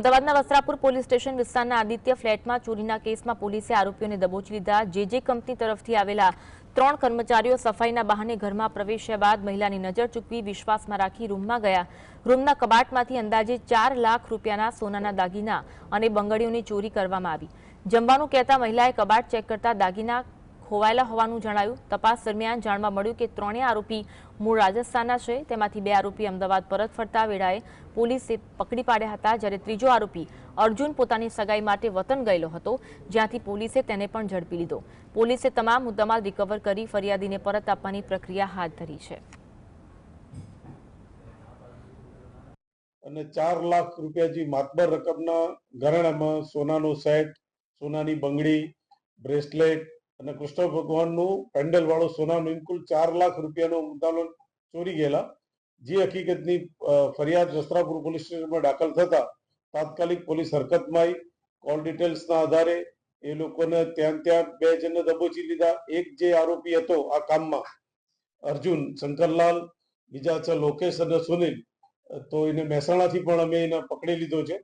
અમદાવાદના Vastrapur police station વિસ્તારના આદિત્ય ફ્લેટમાં ચોરીના કેસમાં પોલીસે આરોપીઓને દબોચી લીધા। જે કંપની તરફથી આવેલા 3 કર્મચારીઓ સફાઈના બહાને ઘરમાં પ્રવેશ્યા બાદ મહિલાની નજર ચૂકવી વિશ્વાસમાં રાખી રૂમમાં ગયા। રૂમના કબાટમાંથી અંદાજે 4 લાખ રૂપિયાના સોનાના દાગીના અને બંગડીઓની ચોરી કરવામાં આવી। જમવાનું કહેતા મહિલાએ કબાટ ચેક કરતા દાગીના ખોવાયેલા હોવાનું જણાયું। તપાસ દરમિયાન જાણવા મળ્યું કે ત્રણેય આરોપી મૂળ રાજસ્થાનના છે। તેમાંથી 2 આરોપી અમદાવાદ પરત ફરતા વેળાએ પોલીસે પકડી પાડ્યા હતા, જ્યારે ત્રીજો આરોપી અર્જુન પોતાની સગાઈ માટે વતન ગયેલો હતો, જ્યાંથી પોલીસે તેને પણ ઝડપી લીધો। પોલીસે તમામ મુદ્દામાલ રિકવર કરી ફરિયાદીને પરત આપવાની પ્રક્રિયા હાથ ધરી છે। અને 4 લાખ રૂપિયા જે માતબર રકમના ઘરેણામાં સોનાનો સેટ, સોનાની બંગડી, બ્રેસલેટ અને કૃષ્ણ ભગવાનનું પેન્ડલ વાળો સોનાનું કુલ 4 લાખ રૂપિયાનો મુદ્દામાલ ચોરી ગયેલા। જે હકીકતની ફરિયાદ વસ્ત્રાપુર પોલીસ સ્ટેશનમાં દાખલ થતા તાત્કાલિક પોલીસ હરકતમાં આવી। કોલ ડિટેલ્સના આધારે એ લોકોને ત્યાં 2 જણને દબોચી લીધા। એક જે આરોપી હતો આ કામમાં અર્જુન શંકરલાલ, બીજા છે લોકેશ અને સુનિલ, તો એને મહેસાણાથી પણ અમે એને પકડી લીધો છે।